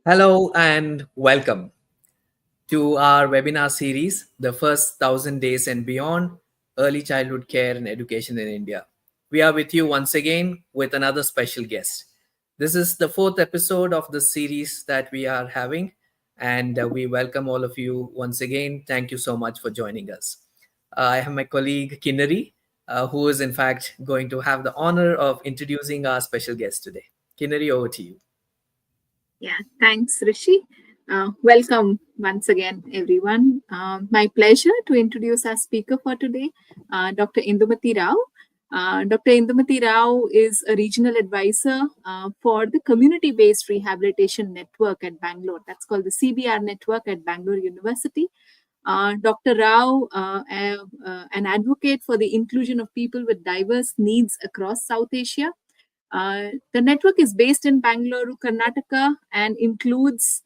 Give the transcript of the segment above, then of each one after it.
Hello and welcome to our webinar series, The First 1,000 Days and Beyond Early Childhood Care and Education in India. We are with you once again with another special guest. This is the fourth episode of the series that we are having, and we welcome all of you once again. Thank you so much for joining us. I have my colleague Kinnari, who is in fact going to have the honor of introducing our special guest today. Kinnari, over to you. Yeah, thanks, Rishi. Welcome once again, everyone. My pleasure to introduce our speaker for today, Dr. Indumathi Rao. Dr. Indumathi Rao is a regional advisor for the Community Based Rehabilitation Network at Bangalore. That's called the CBR Network at Bangalore University. Dr. Rao, an advocate for the inclusion of people with diverse needs across South Asia. The network is based in Bangalore, Karnataka, and includes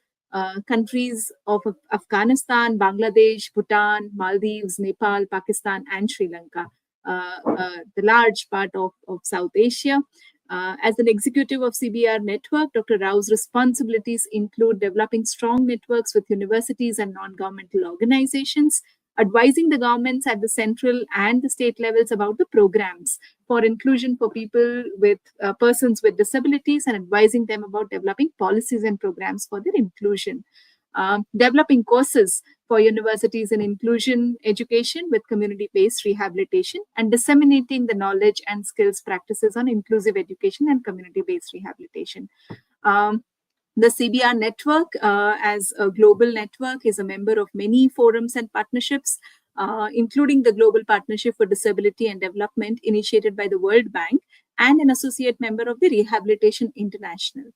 countries of Afghanistan, Bangladesh, Bhutan, Maldives, Nepal, Pakistan, and Sri Lanka, the large part of South Asia. As an executive of CBR Network, Dr. Rao's responsibilities include developing strong networks with universities and non-governmental organizations, advising the governments at the central and the state levels about the programs for inclusion for people with persons with disabilities, and advising them about developing policies and programs for their inclusion. Developing courses for universities in inclusion education with community-based rehabilitation, and disseminating the knowledge and skills practices on inclusive education and community-based rehabilitation. The CBR network, as a global network, is a member of many forums and partnerships, including the Global Partnership for Disability and Development initiated by the World Bank, and an associate member of the Rehabilitation International.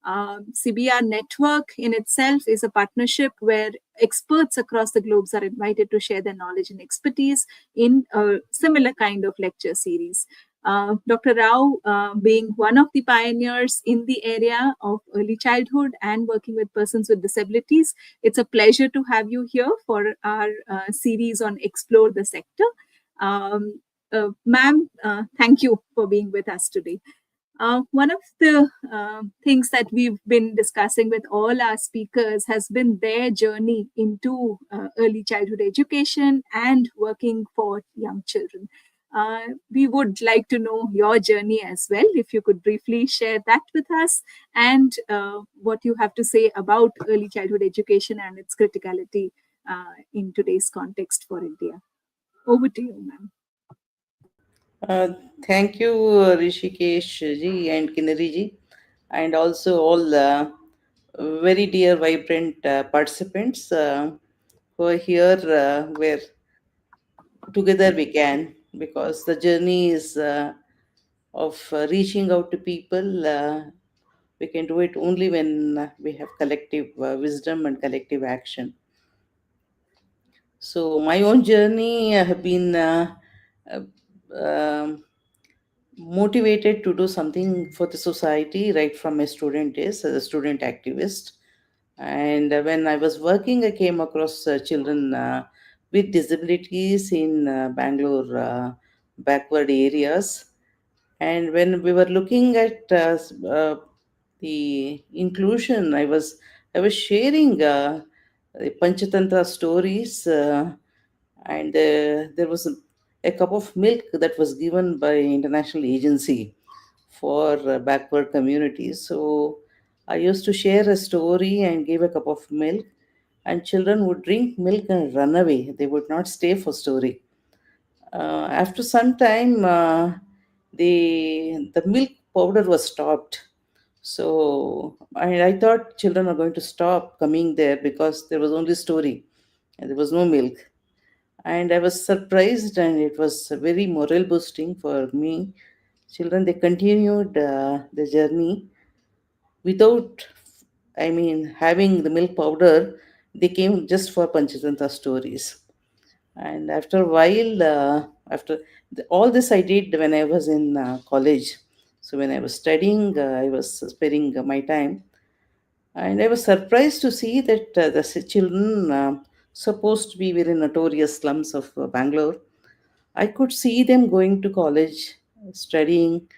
CBR network in itself is a partnership where experts across the globe are invited to share their knowledge and expertise in a similar kind of lecture series. Dr. Rao, being one of the pioneers in the area of early childhood and working with persons with disabilities, it's a pleasure to have you here for our series on Explore the Sector. Ma'am, thank you for being with us today. One of the things that we've been discussing with all our speakers has been their journey into early childhood education and working for young children. We would like to know your journey as well, if you could briefly share that with us, and what you have to say about early childhood education and its criticality in today's context for India. Over to you, ma'am. Uh, Thank you, Rishikesh ji and Kinari ji, and also all very dear, vibrant participants who are here, where together we can, because the journey is of reaching out to people. We can do it only when we have collective wisdom and collective action. So, my own journey have been uh, um, motivated to do something for the society right from my student days as a student activist. And when I was working, I came across children with disabilities in Bangalore backward areas. And when we were looking at the inclusion, I was sharing the Panchatantra stories, and there was a cup of milk that was given by international agency for backward communities. So I used to share a story and give a cup of milk, and children would drink milk and run away. They would not stay for story. After some time, the milk powder was stopped. So I thought children are going to stop coming there because there was only story and there was no milk. And I was surprised, and it was very moral boosting for me. Children, they continued the journey without, I mean, having the milk powder. They came just for Panchatantra stories. And after a while, after all this, I did when I was in college. So when I was studying, I was sparing my time, and I was surprised to see that the children, supposed to be very notorious slums of Bangalore, I could see them going to college, studying,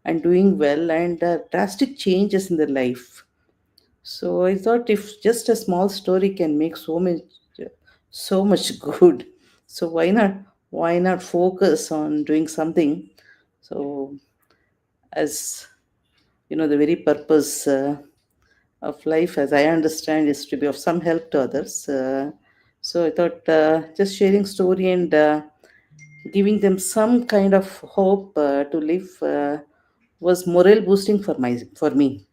and doing well, and drastic changes in their life. So I thought if just a small story can make so much good, so why not focus on doing something? So as the very purpose of life, as I understand, is to be of some help to others. So I thought just sharing story and giving them some kind of hope to live was morale boosting for me.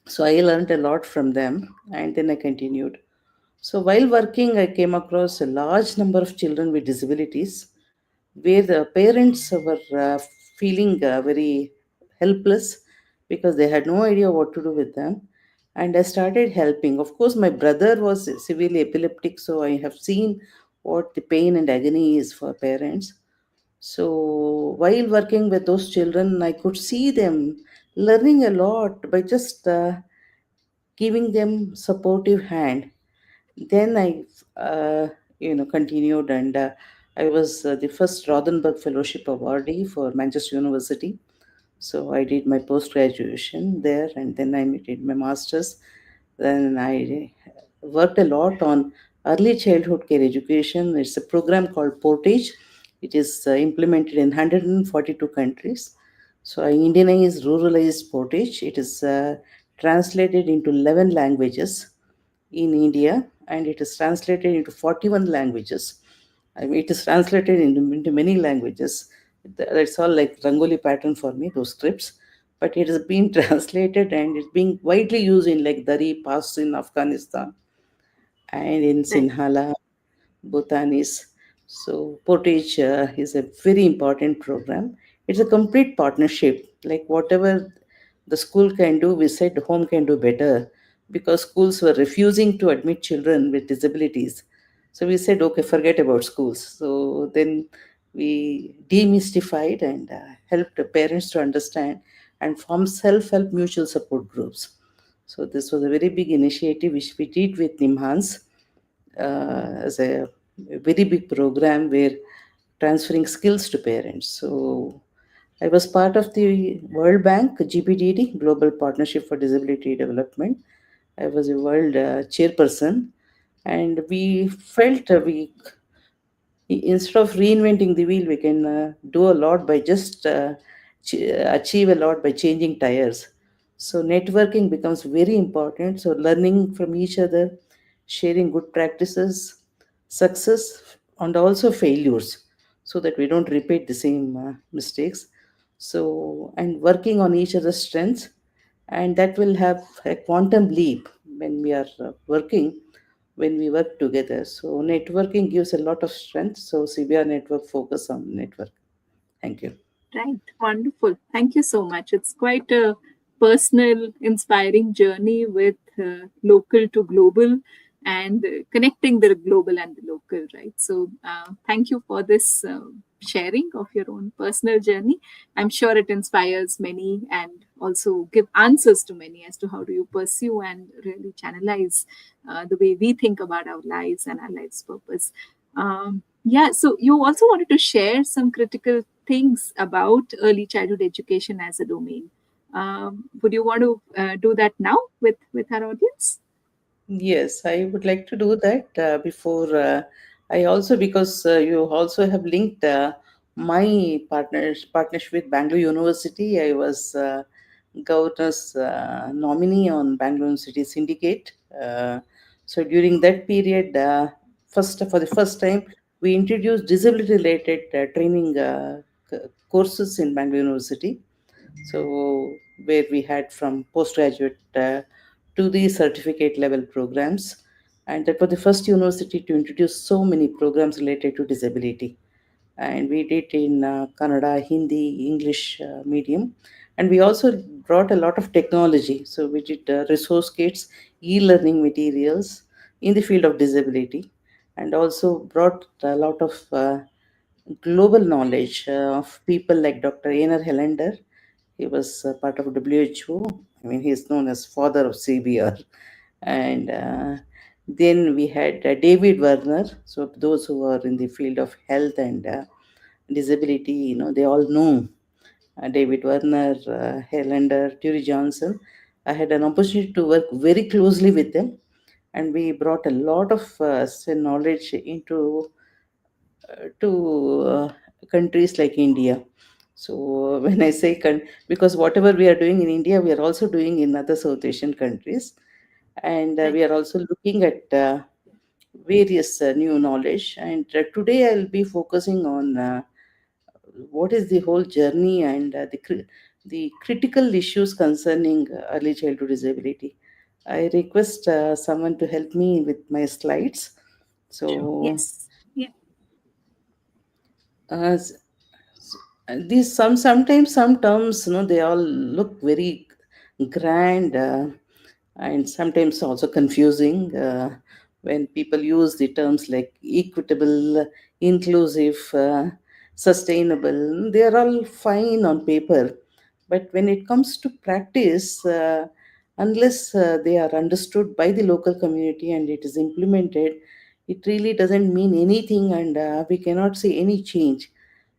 So I learned a lot from them, and then I continued. So while working, I came across a large number of children with disabilities where the parents were feeling very helpless because they had no idea what to do with them. And I started helping. Of course, my brother was severely epileptic, so I have seen what the pain and agony is for parents. So while working with those children, I could see them learning a lot by just giving them supportive hand. Then I continued, and I was the first Rothenberg Fellowship awardee for Manchester University. So I did my post graduation there, and then I did my masters. Then I worked a lot on early childhood care education. It's a program called Portage. It is implemented in 142 countries. So I Indianized, ruralized Portage. It is translated into 11 languages in India, and it is translated into 41 languages. I mean, it is translated into many languages. That's all like Rangoli pattern for me, those scripts. But it has been translated and it's being widely used in like Dari, Pas in Afghanistan, and in Right. Sinhala, Bhutanese. So Portage is a very important program. It's a complete partnership. Like whatever the school can do, we said home can do better because schools were refusing to admit children with disabilities. So we said, okay, forget about schools. So then we demystified and helped the parents to understand and form self-help mutual support groups. So this was a very big initiative which we did with NIMHANS as a very big program where transferring skills to parents. So I was part of the World Bank GPDD, Global Partnership for Disability Development. I was a world chairperson, and we felt instead of reinventing the wheel, we can do a lot by just achieve a lot by changing tires. So networking becomes very important. So learning from each other, sharing good practices, success, and also failures, so that we don't repeat the same mistakes. So and working on each other's strengths, and that will have a quantum leap when we are working when we work together. So networking gives a lot of strength. So CBR network focus on network. Thank you. Right. Wonderful. Thank you so much. It's quite a personal, inspiring journey with local to global and connecting the global and the local, right? So, thank you for this sharing of your own personal journey. I'm sure it inspires many and also give answers to many as to how do you pursue and really channelize the way we think about our lives and our life's purpose. Yeah, so you also wanted to share some critical things about early childhood education as a domain. Would you want to do that now with our audience? Yes, I would like to do that before I also, because you also have linked my partnership with Bangalore University. I was governor's nominee on Bangalore University syndicate. So during that period, first for the first time, we introduced disability related training courses in Bangalore University. So where we had from postgraduate to the certificate level programs, and that was the first university to introduce so many programs related to disability. And we did in Kannada, Hindi, English medium, and we also brought a lot of technology. So we did resource kits, e-learning materials in the field of disability, and also brought a lot of global knowledge of people like Dr. Einar Helander. He was part of WHO. I mean, he is known as father of CBR. And then we had David Werner. So those who are in the field of health and disability, they all know David Werner, Helander, Turi Johnson. I had an opportunity to work very closely with them, and we brought a lot of knowledge into to countries like India. So when I say because whatever we are doing in India, we are also doing in other South Asian countries, and Right. we are also looking at various new knowledge. And today I'll be focusing on what is the whole journey and the critical issues concerning early childhood disability. I request someone to help me with my slides. Sure. So Yes. Yeah. uh, these sometimes some terms, they all look very grand, and sometimes also confusing when people use the terms like equitable, inclusive, sustainable. They are all fine on paper, but when it comes to practice, unless they are understood by the local community and it is implemented, it really doesn't mean anything, and we cannot see any change.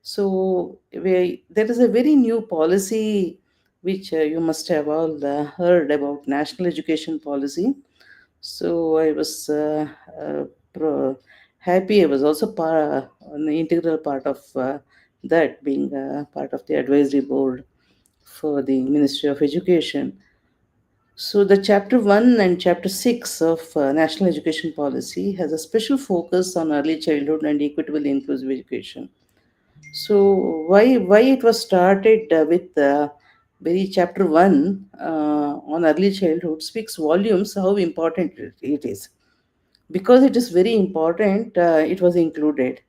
So there is a very new policy which you must have all heard about, national education policy. So I was pro- happy. I was also an integral part of that, being part of the advisory board for the Ministry of Education. So the chapter 1 and chapter 6 of national education policy has a special focus on early childhood and equitable inclusive education. So why it was started with very chapter 1 on early childhood speaks volumes how important it is. Because it is very important, it was included,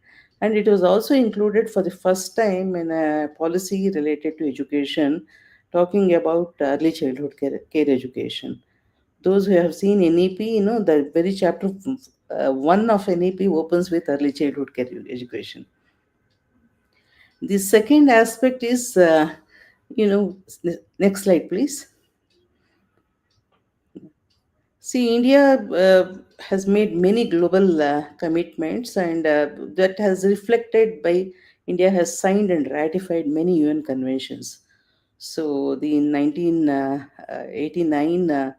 and it was also included for the first time in a policy related to education, talking about early childhood care education. Those who have seen NEP, the very chapter 1 of NEP opens with early childhood care education. The second aspect is, next slide, please. See, India has made many global commitments, and that has reflected by India has signed and ratified many UN conventions. So, the in 1989,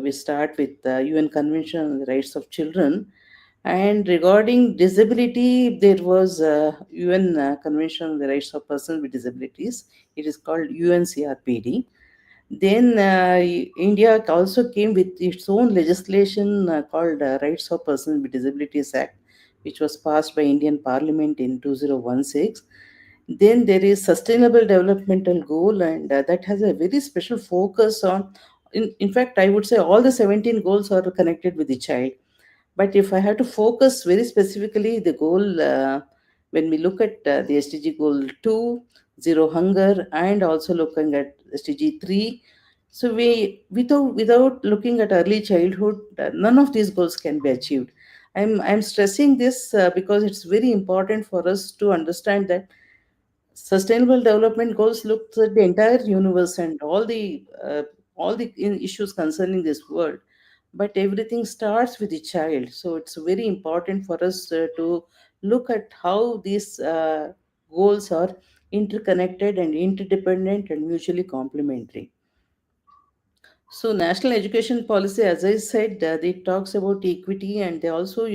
we start with the UN Convention on the Rights of Children, and regarding disability, there was a UN Convention on the Rights of Persons with Disabilities. It is called UNCRPD. Then India also came with its own legislation called Rights of Persons with Disabilities Act, which was passed by Indian Parliament in 2016. Then there is Sustainable Developmental Goal, and that has a very special focus on. In fact, I would say all the 17 goals are connected with the child. But if I have to focus very specifically, the goal, when we look at the SDG goal 2, zero hunger, and also looking at SDG 3, so without looking at early childhood, none of these goals can be achieved. I'm stressing this because it's very important for us to understand that sustainable development goals looks at the entire universe and all the issues concerning this world, but everything starts with the child. So it's very important for us to look at how these goals are interconnected and interdependent and mutually complementary. So, national education policy, as I said, it talks about equity, and they also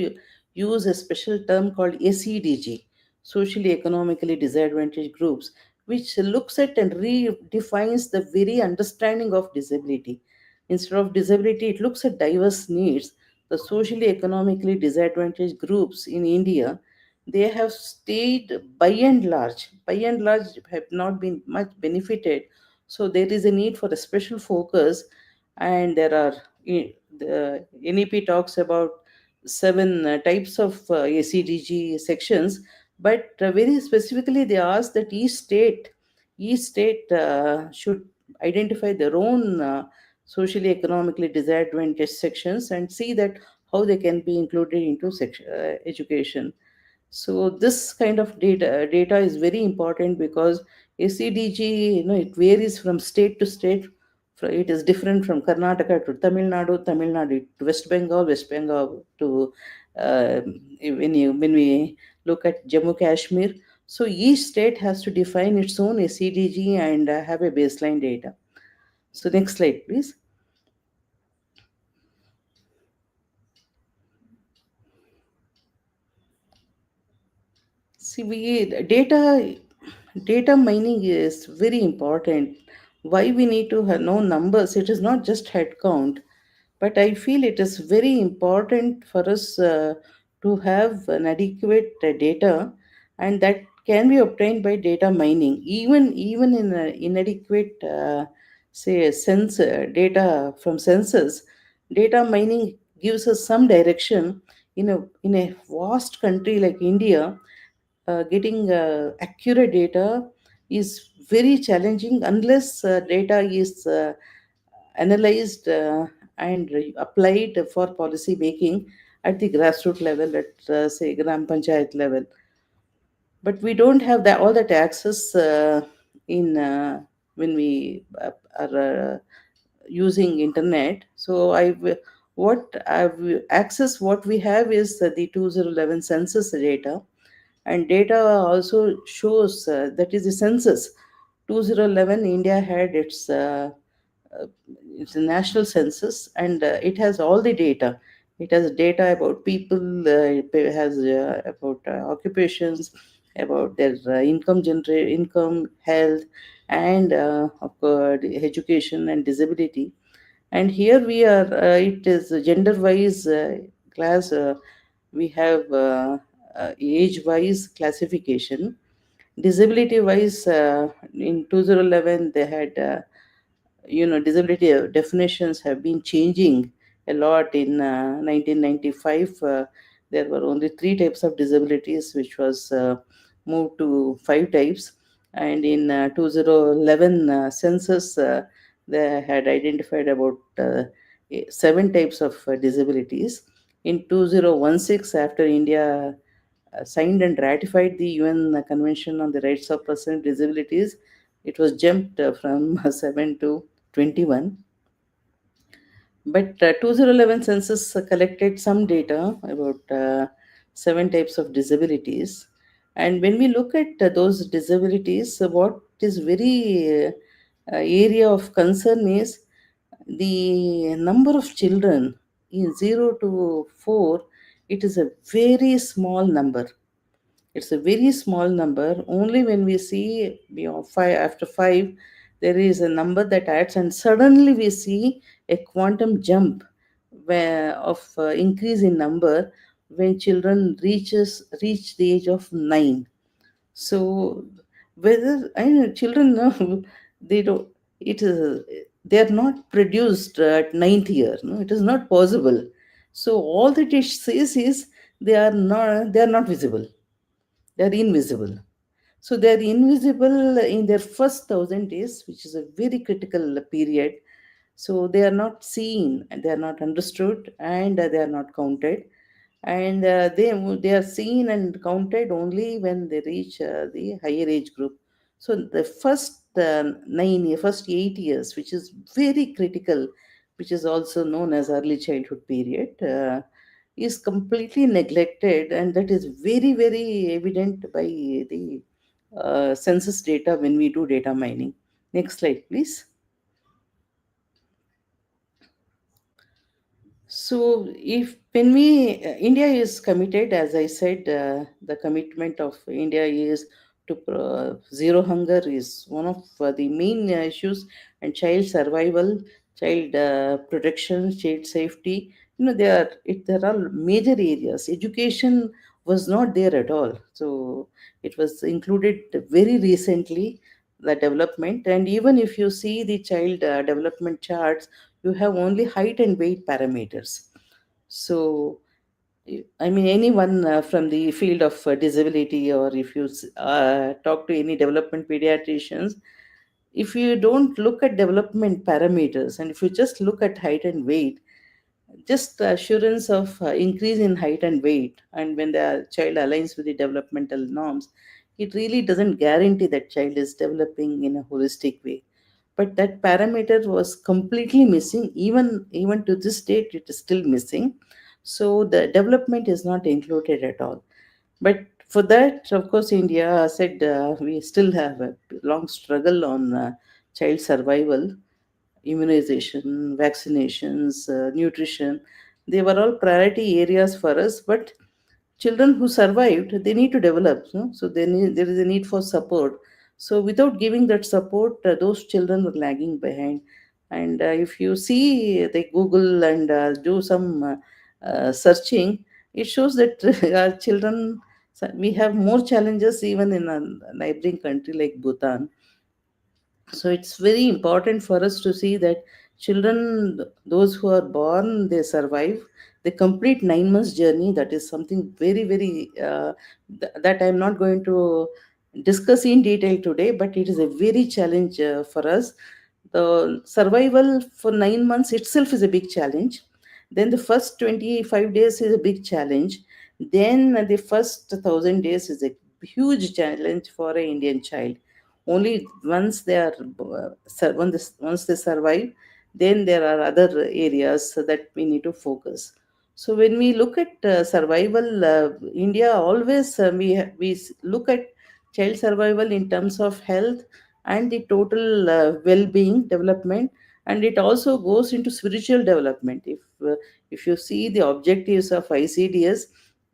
use a special term called ACDG, socially economically disadvantaged groups, which looks at and redefines the very understanding of disability. Instead of disability, it looks at diverse needs. The socially economically disadvantaged groups in India, they have stayed by and large, have not been much benefited. So there is a need for a special focus, and there are the NEP talks about seven types of ACDG sections, but very specifically they ask that each state should identify their own socially economically disadvantaged sections and see that how they can be included into education. So this kind of data is very important because ACDG, it varies from state to state. It is different from Karnataka to Tamil Nadu to West Bengal to when we look at Jammu Kashmir. So each state has to define its own ACDG and have a baseline data. So next slide, please. See, data mining is very important. Why we need to know numbers? It is not just head count, but I feel it is very important for us to have an adequate data, and that can be obtained by data mining. Even in inadequate, say, data from census, data mining gives us some direction. In a vast country like India, getting accurate data is very challenging unless data is analyzed and applied for policy making at the grassroots level, at say gram panchayat level. But we don't have that all that access in when we are using internet. So I've access what we have is the 2011 census data, and data also shows that is the census. 2011 India had uh, it's a national census, and it has all the data. It has data about people, it has about occupations, about their income, health, and of course, education and disability. And here we are, it is gender wise class. We have age wise classification. Disability wise, in 2011 they had disability definitions have been changing a lot. In 1995 there were only three types of disabilities, which was moved to five types. And in 2011 census, they had identified about seven types of disabilities. In 2016, after India signed and ratified the UN Convention on the Rights of Persons with Disabilities, it was jumped from 7 to 21. But 2011 census collected some data about seven types of disabilities. And when we look at those disabilities, what is very area of concern is the number of children in 0 to 4. It is a very small number. It's a very small number. Only when we see five after five, there is a number that adds, and suddenly we see a quantum jump of increase in number when children reach the age of 9. So whether I know children now, they don't. It is they are not produced at ninth year. No, it is not possible. So all that it says is they are not visible. They are invisible. So they are invisible in their first 1,000 days, which is a very critical period. So they are not seen, and they are not understood, and they are not counted. And they are seen and counted only when they reach the higher age group. So the first 9 years, first 8 years, which is very critical, which is also known as early childhood period, is completely neglected, and that is very very evident by the census data when we do data mining. Next slide, please. So, if when we India is committed, as I said, the commitment of India is to zero hunger is one of the main issues, and child survival, child protection, child safety. There are major areas. Education was not there at all, so it was included very recently. The development, and even if you see the child development charts, you have only height and weight parameters. So, I mean, anyone from the field of disability, or if you talk to any development pediatricians, if you don't look at development parameters, and if you just look at height and weight, just assurance of increase in height and weight, and when the child aligns with the developmental norms, it really doesn't guarantee that child is developing in a holistic way. But that parameter was completely missing. Even to this date it is still missing. So the development is not included at all. But for that, of course, India said we still have a long struggle on child survival. immunization, vaccinations, nutrition. They were all priority areas for us, but children who survived, they need to develop, no? So there is a need for support. So without giving that support, those children were lagging behind. And if you see, they Google and do some searching, it shows that our children, so we have more challenges even in a neighboring country like Bhutan. So it's very important for us to see that children, those who are born, they survive, they complete 9 months journey. That is something very very that I'm not going to discuss in detail today, but it is a very challenge for us. The survival for 9 months itself is a big challenge. Then the first 25 days is a big challenge. Then the first 1,000 days is a huge challenge for an Indian child. Only once they are once they survive, then there are other areas that we need to focus. So when we look at survival, India always look at child survival in terms of health and the total well-being development, and it also goes into spiritual development. If you see the objectives of ICDS,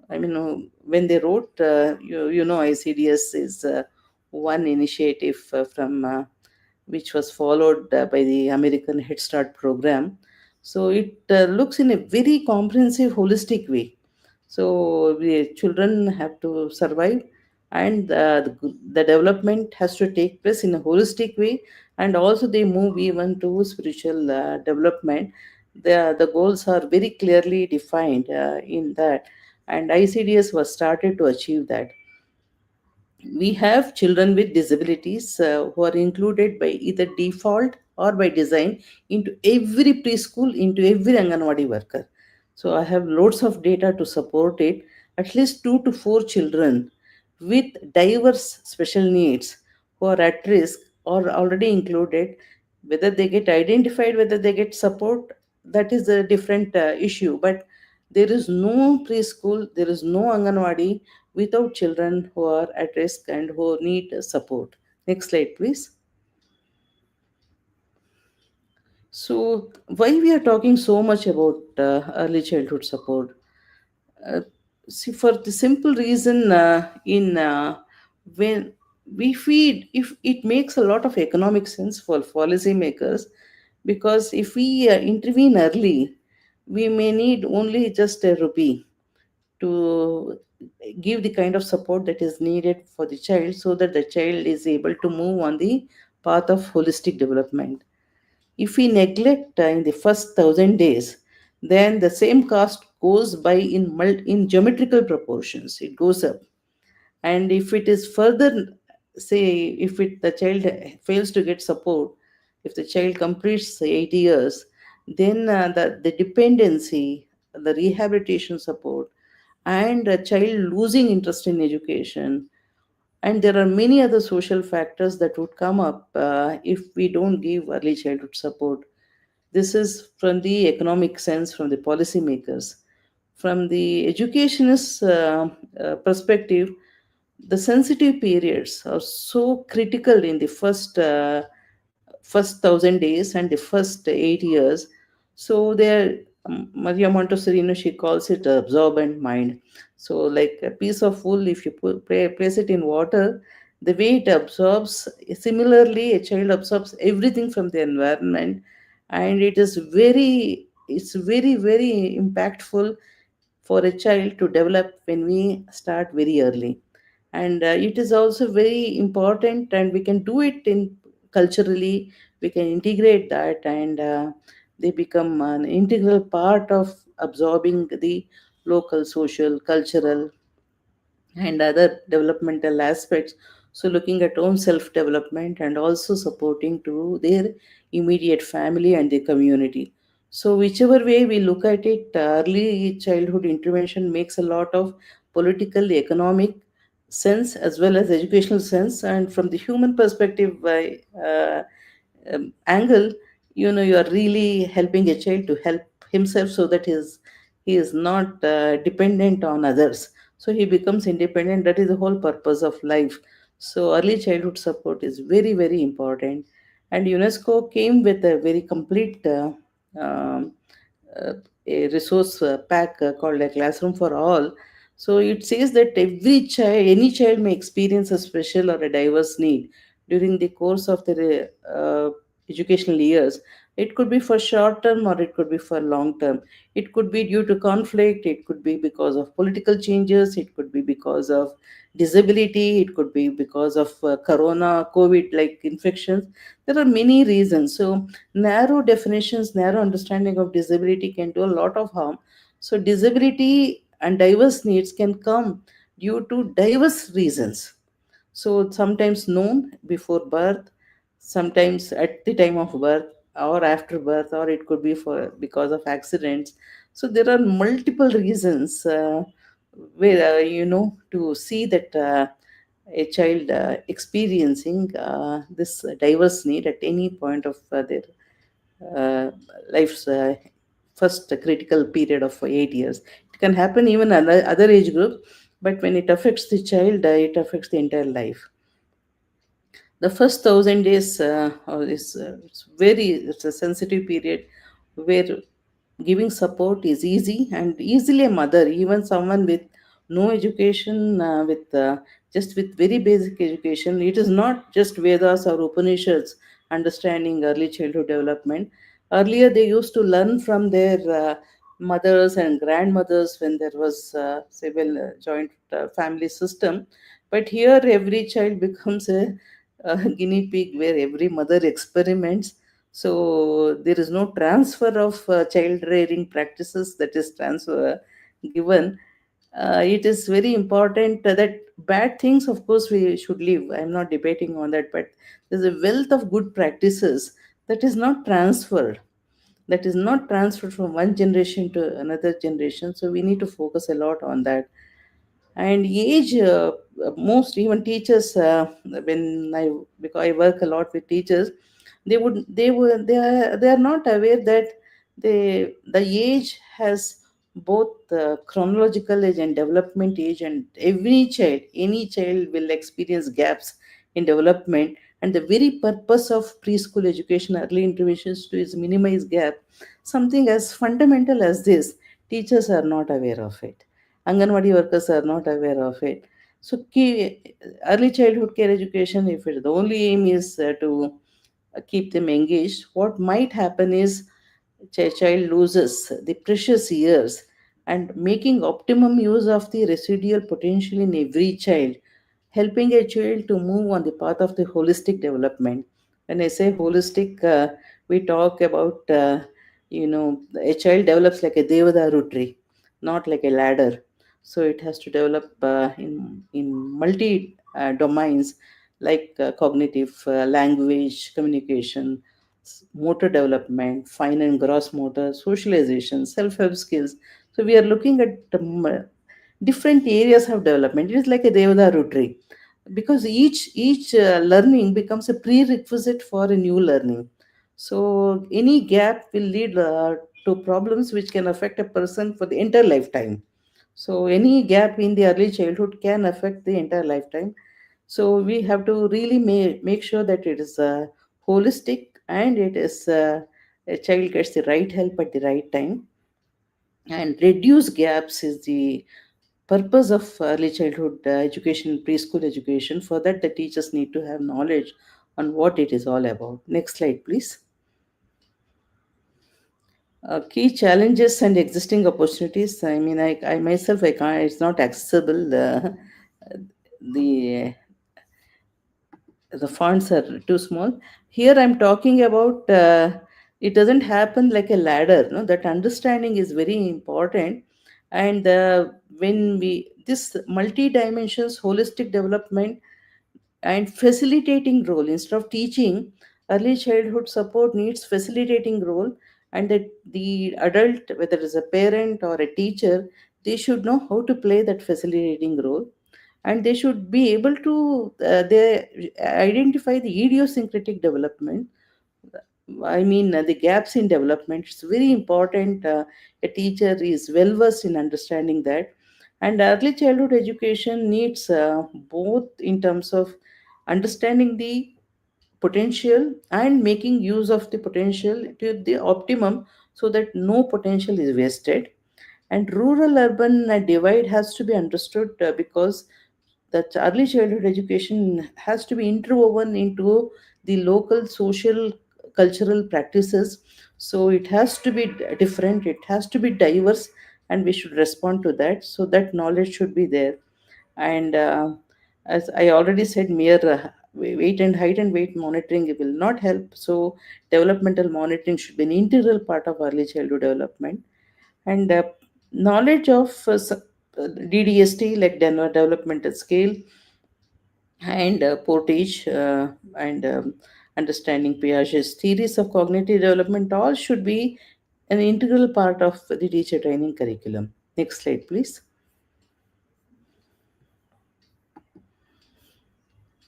I mean, when they wrote, you know, ICDS is one initiative from which was followed by the American Head Start program. So it looks in a very comprehensive, holistic way. So the children have to survive, and the development has to take place in a holistic way, and also they move even to spiritual development. The goals are very clearly defined in that, and ICDS was started to achieve that. We have children with disabilities who are included by either default or by design into every preschool, into every Anganwadi worker. So I have loads of data to support it. At least 2 to 4 children with diverse special needs who are at risk are already included. Whether they get identified, whether they get support, that is a different issue. But there is no preschool, there is no Anganwadi without children who are at risk and who need support. Next slide, please. So, why we are talking so much about early childhood support? Uh, See, for the simple reason, in when we feed, if it makes a lot of economic sense for policymakers, because if we intervene early, we may need only just a rupee to give the kind of support that is needed for the child, so that the child is able to move on the path of holistic development. If we neglect in the first 1,000 days, then the same cost goes by in geometrical proportions. It goes up, and if it is further, say, if the child fails to get support, if the child completes 8 years, then the dependency, the rehabilitation support, and a child losing interest in education, and there are many other social factors that would come up if we don't give early childhood support. This is from the economic sense, from the policymakers. From the educationist perspective, the sensitive periods are so critical in the first 1,000 days and the first 8 years. So there, Maria Montessori, she calls it absorbent mind. So like a piece of wool, if you place it in water, the way it absorbs, similarly a child absorbs everything from the environment, and it's very very impactful for a child to develop when we start very early. And it is also very important, and we can do it in culturally, we can integrate that, and they become an integral part of absorbing the local social, cultural, and other developmental aspects. So looking at own self development and also supporting to their immediate family and the community. So whichever way we look at it, early childhood intervention makes a lot of political, economic sense as well as educational sense. And from the human perspective, angle, you are really helping a child to help himself, so that he is not dependent on others, so he becomes independent. That is the whole purpose of life. So early childhood support is very very important. And UNESCO came with a very complete um, uh, a resource pack called a classroom for all. So it says that every child, any child may experience a special or a diverse need during the course of their educational years. It could be for short term or it could be for long term. It could be due to conflict, it could be because of political changes, it could be because of disability, it could be because of corona, COVID like infections. There are many reasons. So, narrow definitions, narrow understanding of disability can do a lot of harm. So, disability and diverse needs can come due to diverse reasons. So sometimes known before birth, sometimes at the time of birth or after birth, or it could be for because of accidents. So there are multiple reasons where to see that a child experiencing this diverse need at any point of their uh, life's first critical period of 8 years. It can happen even other age groups, but when it affects the child, it affects the entire life. The first 1,000 days it's a sensitive period where giving support is easy, and easily a mother, even someone with no education, with just with very basic education, it is not just Vedas or Upanishads understanding early childhood development. Earlier they used to learn from their mothers and grandmothers when there was civil joint family system. But here every child becomes a guinea pig where every mother experiments. So there is no transfer of child rearing practices that is transfer given. It is very important that bad things, of course, we should leave. I'm not debating on that, but there's a wealth of good practices that is not transferred. That is not transferred from one generation to another generation. So we need to focus a lot on that. And age, most even teachers, when I because I work a lot with teachers, they are not aware that the age has both chronological age and development age, and any child will experience gaps in development. And the very purpose of preschool education, early interventions, to is minimize gap. Something as fundamental as this, teachers are not aware of it. Anganwadi workers are not aware of it. So, early childhood care education, if the only aim is to keep them engaged, what might happen is child loses the precious years, and making optimum use of the residual potential in every child, helping a child to move on the path of the holistic development. When I say holistic, we talk about a child develops like a devadaru tree, not like a ladder. So it has to develop in multi domains, like cognitive, language, communication, motor development, fine and gross motor, socialization, self-help skills. So we are looking at different areas of development. It is like a Devadaru tree, because each learning becomes a prerequisite for a new learning. So any gap will lead to problems which can affect a person for the entire lifetime. So any gap in the early childhood can affect the entire lifetime. So we have to really make sure that it is holistic, and it is a child gets the right help at the right time, and reduce gaps is the purpose of early childhood education, preschool education. For that, the teachers need to have knowledge on what it is all about. Next slide, please. Key challenges and existing opportunities. I mean, I myself, I can't, it's not accessible. The the fonts are too small. Here I'm talking about it doesn't happen like a ladder. No, that understanding is very important. And when we this multi dimensions holistic development and facilitating role, instead of teaching, early childhood support needs facilitating role, and that the adult, whether it's a parent or a teacher, they should know how to play that facilitating role, and they should be able to they identify the idiosyncratic development. I mean, the gaps in development. It's very important. A teacher is well versed in understanding that. And early childhood education needs both in terms of understanding the potential and making use of the potential to the optimum, so that no potential is wasted. And rural urban divide has to be understood, because that early childhood education has to be interwoven into the local social cultural practices. So it has to be different, it has to be diverse, and we should respond to that. So that knowledge should be there. And as I already said, mere weight and height and weight monitoring, it will not help. So developmental monitoring should be an integral part of early childhood development. And knowledge of DDST, like Denver Developmental Scale, and Portage, and understanding Piaget's theories of cognitive development, all should be an integral part of the teacher training curriculum. Next slide, please.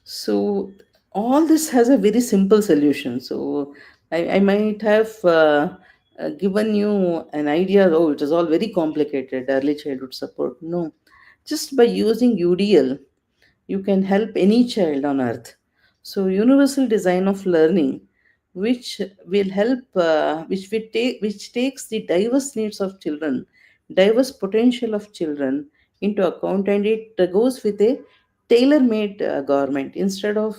So all this has a very simple solution. So I might have given you an idea, oh, it is all very complicated, early childhood support. No, just by using UDL, you can help any child on earth. So universal design of learning, which will help, which takes the diverse needs of children, diverse potential of children into account, and it goes with a tailor-made government, instead of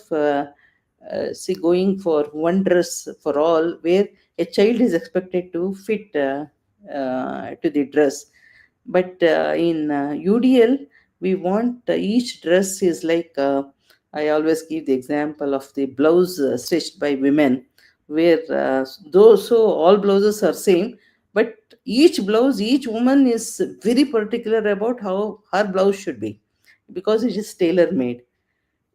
see, going for one dress for all, where a child is expected to fit to the dress. But in UDL, we want each dress is like, I always give the example of the blouse stitched by women, where those, so all blouses are same, but each blouse, each woman is very particular about how her blouse should be, because it is tailor made.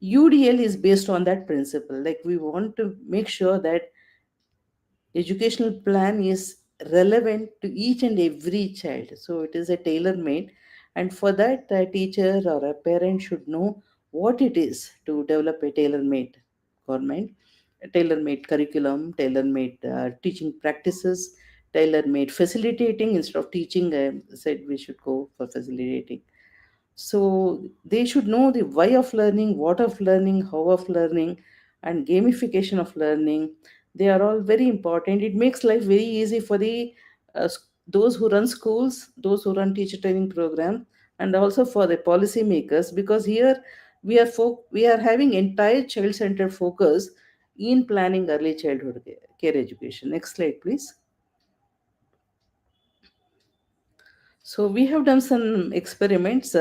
UDL is based on that principle. Like, we want to make sure that educational plan is relevant to each and every child. So it is a tailor made, and for that, a teacher or a parent should know what it is to develop a tailor made government, a tailor made curriculum, tailor made teaching practices, tailor made facilitating. Instead of teaching, I said we should go for facilitating. So they should know the why of learning, what of learning, how of learning, and gamification of learning. They are all very important. It makes life very easy for the those who run schools, those who run teacher training programs, and also for the policymakers, because here we are having entire child centered focus in planning early childhood care education. Next slide, please. So we have done some experiments,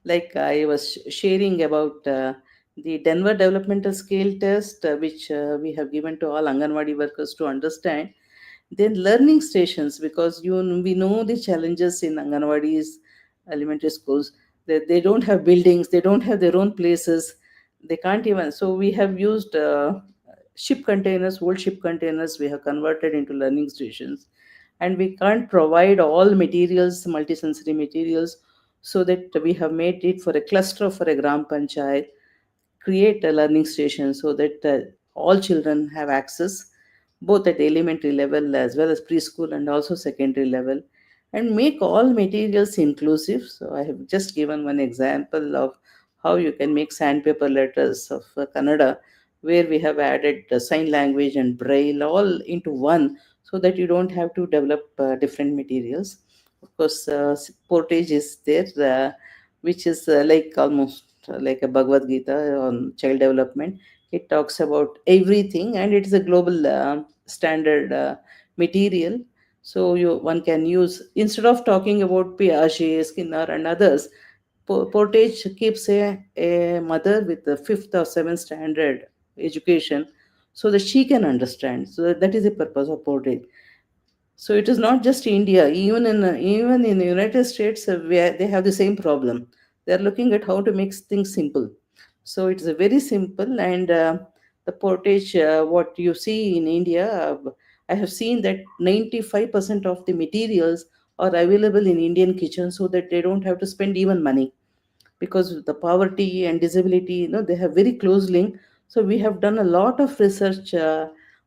like I was sharing about the Denver Developmental Scale Test, which we have given to all Anganwadi workers to understand. Then learning stations, because we know the challenges in Anganwadis, elementary schools. They don't have buildings, they don't have their own places, they can't even. So we have used ship containers, old ship containers. We have converted into learning stations, and we can't provide all materials, multisensory materials, so that we have made it for a cluster for a gram panchayat, create a learning station, so that all children have access, both at elementary level as well as preschool and also secondary level, and make all materials inclusive. So I have just given one example of how you can make sandpaper letters of Kannada, where we have added sign language and braille all into one, so that you don't have to develop different materials. Of course, portage is there, which is like almost like a Bhagavad Gita on child development. It talks about everything, and it is a global standard material. So one can use, instead of talking about Piaget, Skinner, and others. Portage keeps a mother with the fifth or seventh standard education, so that she can understand. So that is the purpose of Portage. So it is not just India. Even in the United States, where they have the same problem. They are looking at how to make things simple. So it is a very simple, and the portage. What you see in India, I have seen that 95% of the materials are available in Indian kitchens, so that they don't have to spend even money, because the poverty and disability, they have very close link. So we have done a lot of research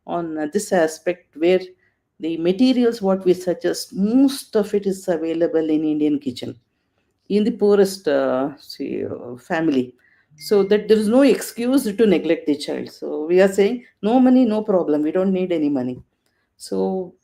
on this aspect, where the materials what we suggest, most of it is available in Indian kitchen, in the poorest family. so that there is no excuse to neglect the child. So we are saying no money, no problem, we don't need any money. So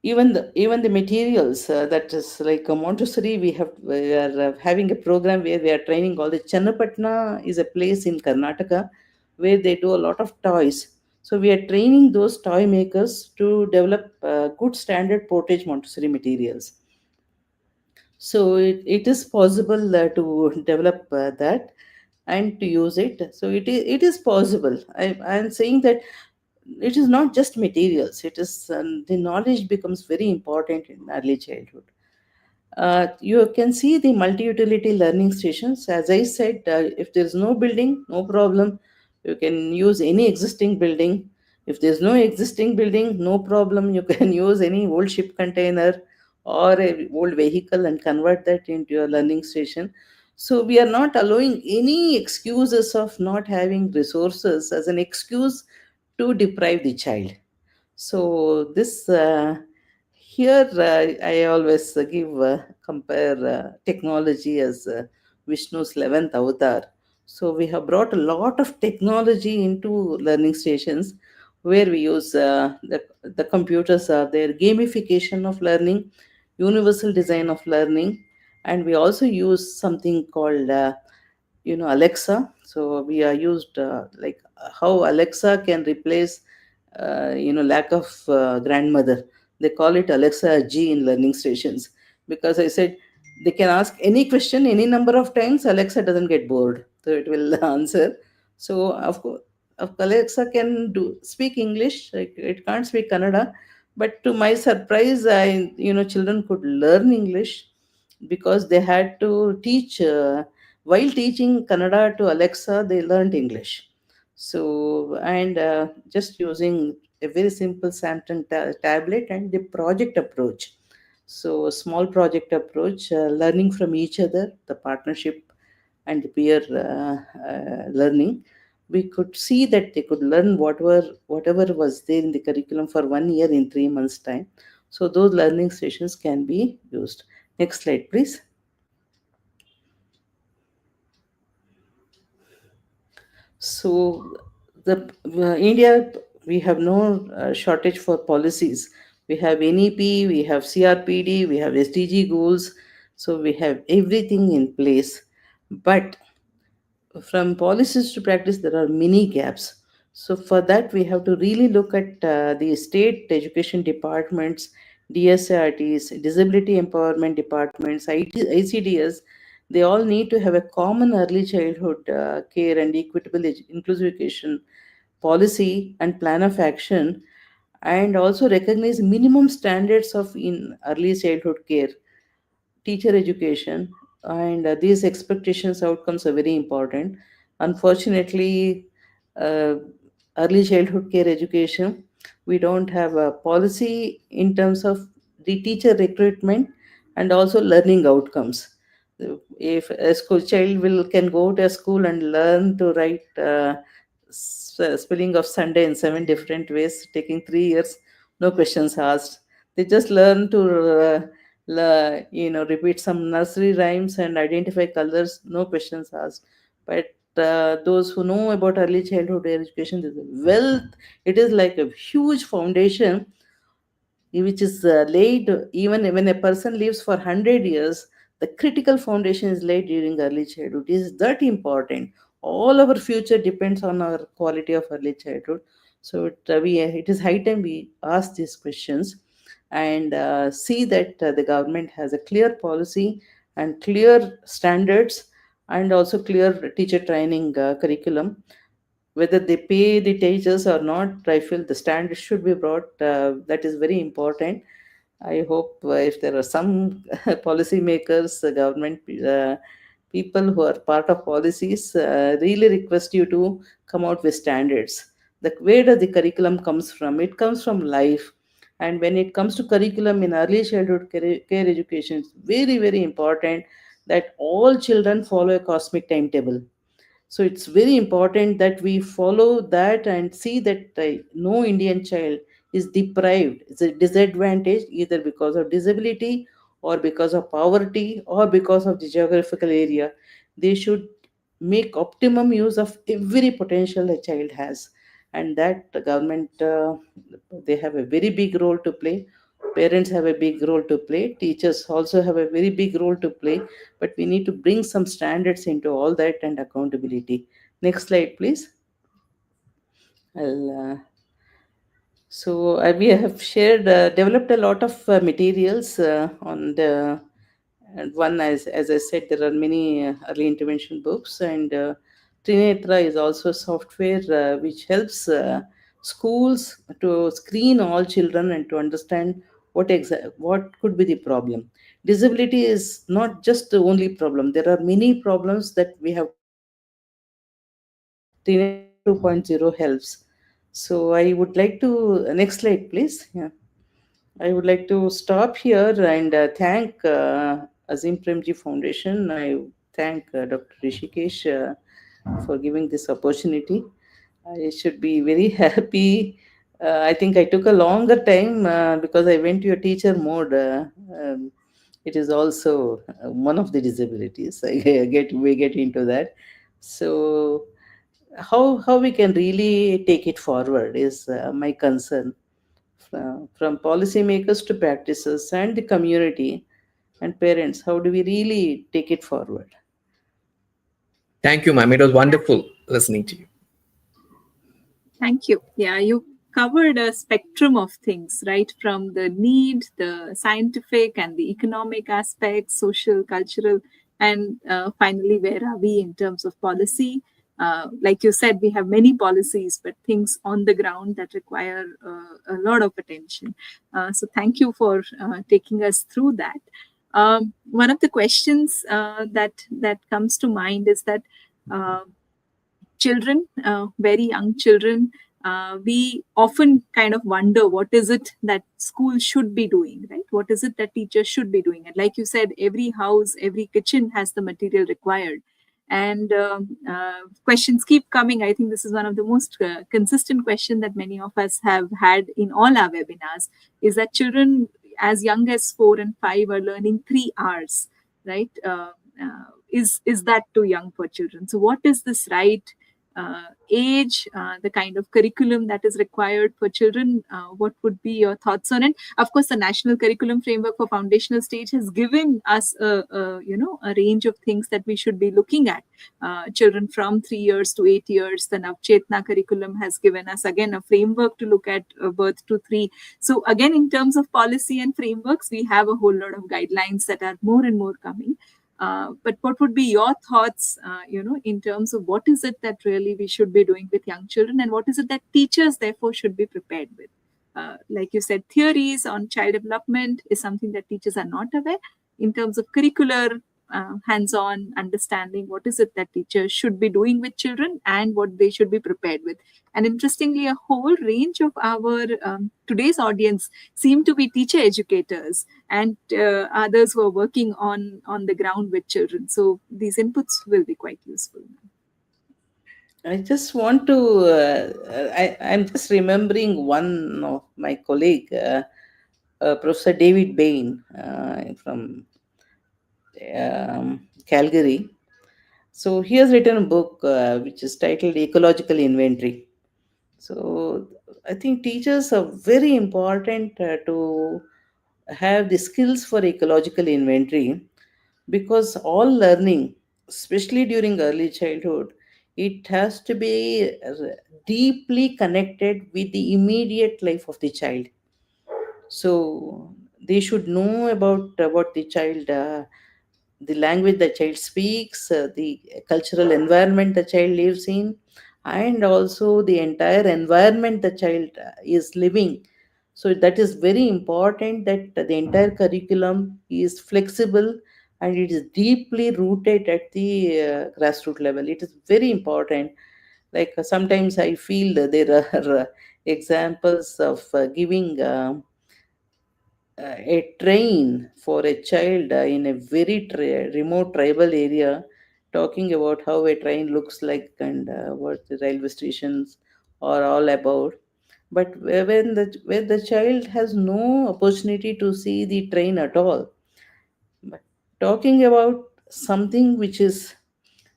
even the materials, that is like a Montessori, we are having a program where we are training all the Channapatna is a place in Karnataka where they do a lot of toys. So we are training those toy makers to develop good standard portage Montessori materials. So it is possible to develop that and to use it. So it is possible. I am saying that it is not just materials, it is the knowledge becomes very important in early childhood. You can see the multi-utility learning stations. As I said, if there's no building, no problem. You can use any existing building. If there's no existing building, no problem. You can use any old ship container or a old vehicle and convert that into your learning station. So we are not allowing any excuses of not having resources as an excuse to deprive the child. So this here I always give compare technology as Vishnu's 11th avatar. So we have brought a lot of technology into learning stations where we use the computers are there, gamification of learning, universal design of learning, and we also use something called Alexa. So we are used like how Alexa can replace lack of grandmother. They call it Alexa G in learning stations, because I said they can ask any question any number of times. Alexa doesn't get bored, so it will answer. So of course, Alexa can do speak English. Like, it can't speak Kannada, but to my surprise, children could learn English because they had to teach. While teaching Kannada to Alexa, they learned English. So, and just using a very simple Samsung tablet and the project approach. So, a small project approach, learning from each other, the partnership and the peer learning. We could see that they could learn whatever was there in the curriculum for 1 year in 3 months' time. So, those learning sessions can be used. Next slide, please. So the India, we have no shortage for policies. We have NEP, we have CRPD, we have SDG goals. So we have everything in place. But from policies to practice, there are many gaps. So for that, we have to really look at the state education departments, DSRTs, disability empowerment departments, ICDS. They all need to have a common early childhood care and equitable inclusive education policy and plan of action, and also recognize minimum standards of in early childhood care, teacher education, and these expectations outcomes are very important. Unfortunately, uh, early childhood care education, we don't have a policy in terms of the teacher recruitment and also learning outcomes. If a school child will can go to a school and learn to write spelling of Sunday in 7 different ways, taking 3 years, no questions asked. They just learn to repeat some nursery rhymes and identify colors, no questions asked. But those who know about early childhood education, there's a wealth. It is like a huge foundation which is laid even when a person lives for 100 years. The critical foundation is laid during early childhood. It is that important. All our future depends on our quality of early childhood. So it is high time we ask these questions and see that the government has a clear policy and clear standards and also clear teacher training curriculum. Whether they pay the teachers or not, I feel the standard should be brought. That is very important. I hope if there are some policymakers, government people who are part of policies, really request you to come out with standards. Where does the curriculum comes from? It comes from life. And when it comes to curriculum in early childhood care education, it's very, very important that all children follow a cosmic timetable. So it's very important that we follow that and see that no Indian child is deprived, is a disadvantage either because of disability or because of poverty or because of the geographical area. They should make optimum use of every potential a child has. And that the government, they have a very big role to play. Parents have a big role to play. Teachers also have a very big role to play. But we need to bring some standards into all that and accountability. Next slide, please. I'll, we have developed a lot of materials on the, and one, as I said, there are many early intervention books, and Trinetra is also software which helps schools to screen all children and to understand what could be the problem. Disability is not just the only problem. There are many problems that we have to understand, and Trinetra 2.0 helps. So I would like to, next slide, please. Yeah. I would like to stop here and thank Azim Premji Foundation. I thank Dr. Rishikesh for giving this opportunity. I should be very happy. I think I took a longer time because I went to a teacher mode. It is also one of the disabilities. We get into that. So how we can really take it forward is my concern, from policymakers to practices and the community and parents. How do we really take it forward? Thank you, ma'am. It was wonderful listening to you. Thank you. Yeah, you covered a spectrum of things, right? From the need, the scientific and the economic aspects, social, cultural, and finally, where are we in terms of policy? Like you said, we have many policies, but things on the ground that require a lot of attention. So, thank you for taking us through that. One of the questions that comes to mind is that children, very young children, we often kind of wonder what is it that school should be doing, right? What is it that teachers should be doing? And like you said, every house, every kitchen has the material required. And questions keep coming. I think this is one of the most consistent questions that many of us have had in all our webinars, is that children as young as 4 and 5 are learning 3 hours, right? Is that too young for children? So what is this right age, the kind of curriculum that is required for children? What would be your thoughts on it? Of course, the National Curriculum Framework for Foundational Stage has given us a range of things that we should be looking at. Children from 3 years to 8 years. The Navchetna curriculum has given us again a framework to look at birth to 3. So again, in terms of policy and frameworks, we have a whole lot of guidelines that are more and more coming. But what would be your thoughts, in terms of what is it that really we should be doing with young children, and what is it that teachers therefore should be prepared with? Like you said, theories on child development is something that teachers are not aware. In terms of curricular, hands-on understanding, what is it that teachers should be doing with children and what they should be prepared with? And interestingly, a whole range of our today's audience seem to be teacher educators and others who are working on the ground with children. So these inputs will be quite useful. I just want to, I'm just remembering one of my colleague, Professor David Bain from Calgary. So he has written a book which is titled Ecological Inventory. So I think teachers are very important to have the skills for ecological inventory, because all learning, especially during early childhood, it has to be deeply connected with the immediate life of the child. So they should know about what the language the child speaks, the cultural environment the child lives in, and also the entire environment the child is living. So that is very important, that the entire curriculum is flexible and it is deeply rooted at the grassroots level. It is very important. Like sometimes I feel that there are examples of giving a train for a child in a very remote tribal area, talking about how a train looks like and what the railway stations are all about. But where the child has no opportunity to see the train at all, but talking about something which is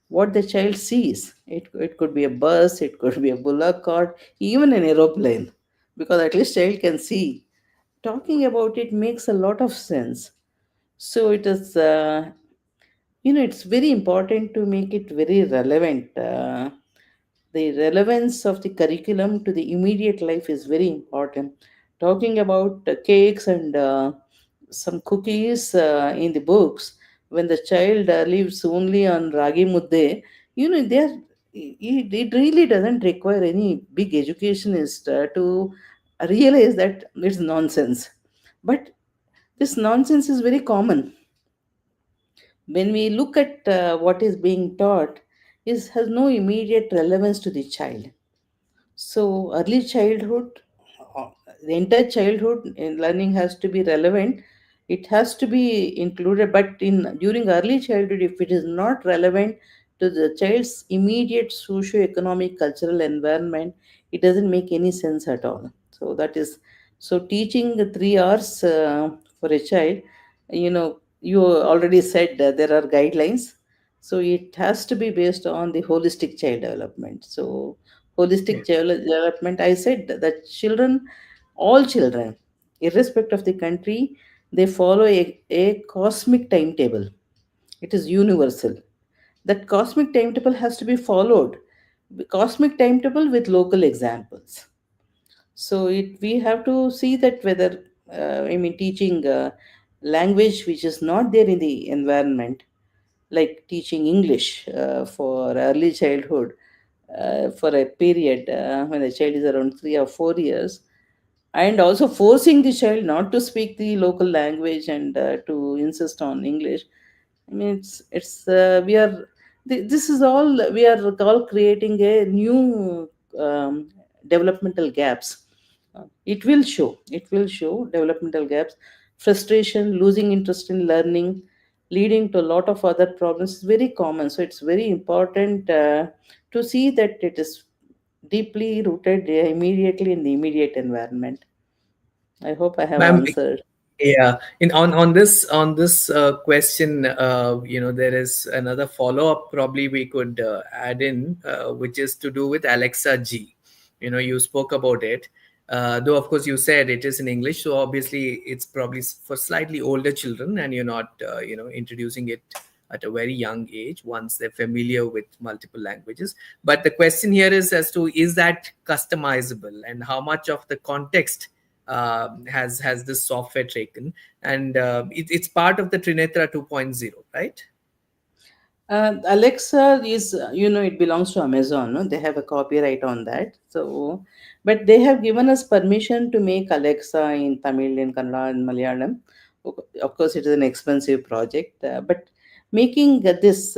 what the child sees. It could be a bus, it could be a bullock cart, even an aeroplane, because at least child can see. Talking about it makes a lot of sense. So it is, it's very important to make it very relevant. The relevance of the curriculum to the immediate life is very important. Talking about cakes and some cookies in the books, when the child lives only on ragi mudde, they are, it really doesn't require any big educationist to realize that it's nonsense. But this nonsense is very common. When we look at what is being taught, is has no immediate relevance to the child. So early childhood, uh, the entire childhood in learning has to be relevant. It has to be included, but in during early childhood, if it is not relevant to the child's immediate socio-economic cultural environment, it doesn't make any sense at all. So that is, so teaching the 3 hours for a child, you already said that there are guidelines. So it has to be based on the holistic child development. So holistic Yes. development, I said that children, all children, irrespective of the country, they follow a cosmic timetable. It is universal. That cosmic timetable has to be followed. The cosmic timetable with local examples. So we have to see that whether, teaching language which is not there in the environment, like teaching English for early childhood, for a period when the child is around 3 or 4 years, and also forcing the child not to speak the local language and to insist on English. I mean, this is all, we are all creating a new developmental gaps. It will show developmental gaps, frustration, losing interest in learning, leading to a lot of other problems is very common. So it's very important to see that it is deeply rooted immediately in the immediate environment. I hope I have Ma'am, answered. yeah. On this question, there is another follow up. Probably we could add in, which is to do with Alexa G. You spoke about it, though of course you said it is in English, so obviously it's probably for slightly older children, and you're not introducing it at a very young age once they're familiar with multiple languages. But the question here is as to, is that customizable, and how much of the context has this software taken, and it's part of the Trinetra 2.0, right? Alexa is, it belongs to Amazon. No? They have a copyright on that. So, but they have given us permission to make Alexa in Tamil, in Kannada, and Malayalam. Of course, it is an expensive project, but making this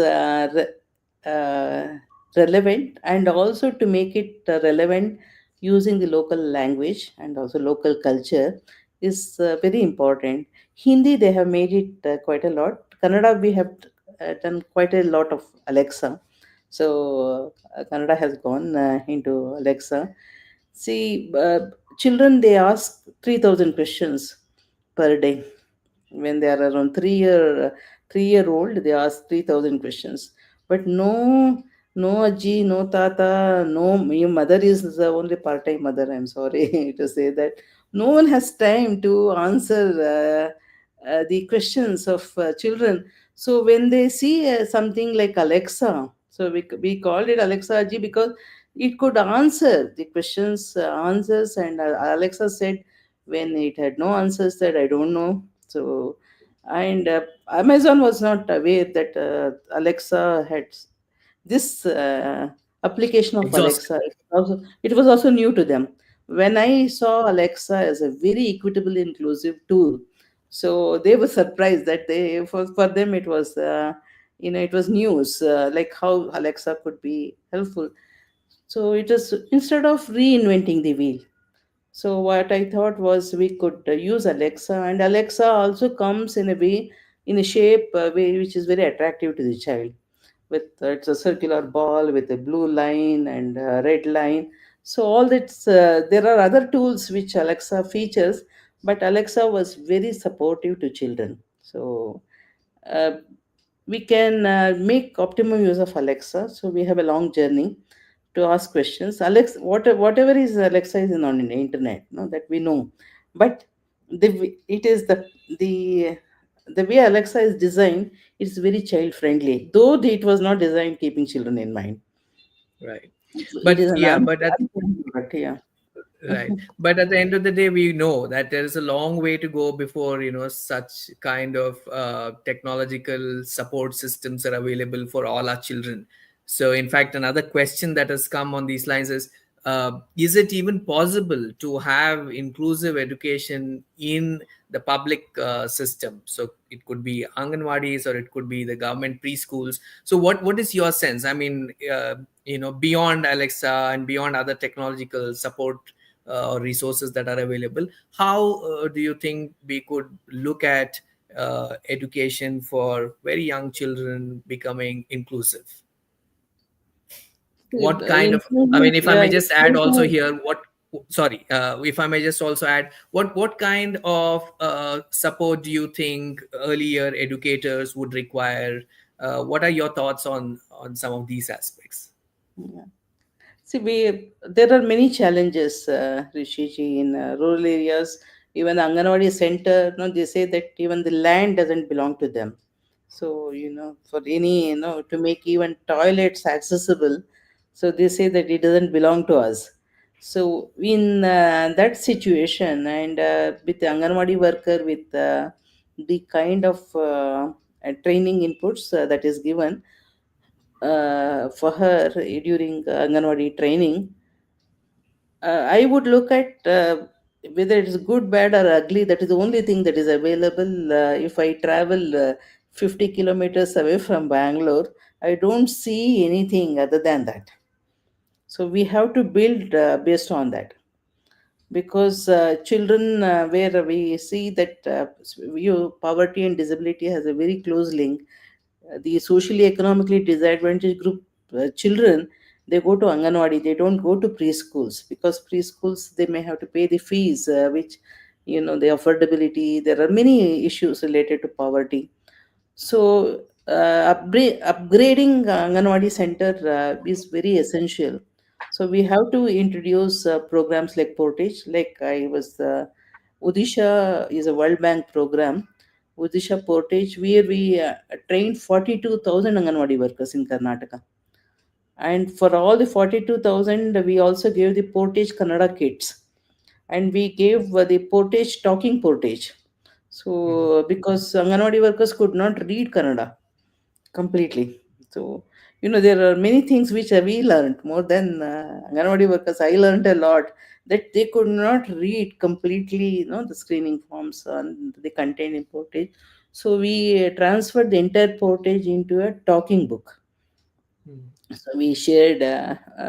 relevant, and also to make it relevant using the local language and also local culture is very important. Hindi, they have made it quite a lot. Kannada, we have done quite a lot of Alexa. So Kannada has gone into Alexa. See, children, they ask 3,000 questions per day. When they are around 3-year old, they ask 3,000 questions. But no aji, no tata, no, your mother is the only part-time mother. I'm sorry to say that no one has time to answer the questions of children. So when they see something like Alexa, so we called it Alexa Aji because it could answer the questions, answers, and Alexa said when it had no answers that I don't know. So, and Amazon was not aware that Alexa had this application of Exhaustive. Alexa. It was also new to them. When I saw Alexa as a very equitable, inclusive tool, so they were surprised that for them it was it was news, like how Alexa could be helpful. So it is, instead of reinventing the wheel, so what I thought was we could use Alexa, and Alexa also comes in a way, in a shape way which is very attractive to the child. With it's a circular ball with a blue line and a red line. So all that, there are other tools which Alexa features, but Alexa was very supportive to children. So uh, we can make optimum use of Alexa. So we have a long journey to ask questions. Whatever is Alexa is on the internet, no, that we know. But it is the the way Alexa is designed, it's very child friendly. Though it was not designed keeping children in mind. Right. It But is an yeah, but at product, yeah. right. But at the end of the day, we know that there is a long way to go before, such kind of technological support systems are available for all our children. So, in fact, another question that has come on these lines is it even possible to have inclusive education in the public system? So, it could be Anganwadis or it could be the government preschools. So, what is your sense? I mean, beyond Alexa and beyond other technological support or resources that are available, how do you think we could look at education for very young children becoming inclusive? What kind of, I mean, Improvement, if I yeah, may just add also improvement. here, sorry, if I may just also add, what kind of support do you think earlier educators would require? What are your thoughts on some of these aspects? Yeah. See, there are many challenges, Rishiji, in rural areas. Even Anganwadi center, they say that even the land doesn't belong to them. So, for any, to make even toilets accessible, so they say that it doesn't belong to us. So, in that situation, and with the Anganwadi worker, with the kind of training inputs that is given for her during Anganwadi training, I would look at whether it is good, bad, or ugly. That is the only thing that is available. If I travel 50 kilometers away from Bangalore, I don't see anything other than that. So we have to build based on that, because children, where we see that poverty and disability has a very close link. The socially economically disadvantaged group children, they go to Anganwadi, they don't go to preschools, because preschools they may have to pay the fees, which the affordability, there are many issues related to poverty. So upgrading Anganwadi center is very essential. So we have to introduce programs like Portage, like I was Udisha is a World Bank program, Udisha Portage, where we trained 42,000 Anganwadi workers in Karnataka. And for all the 42,000, we also gave the Portage Kannada kits. And we gave the Portage talking Portage. Mhm. So, because Anganwadi workers could not read Kannada completely. So, there are many things which we learned more than Anganwadi workers. I learned a lot that they could not read completely, the screening forms and the content in Portage. So, we transferred the entire Portage into a talking book. Mhm. So we shared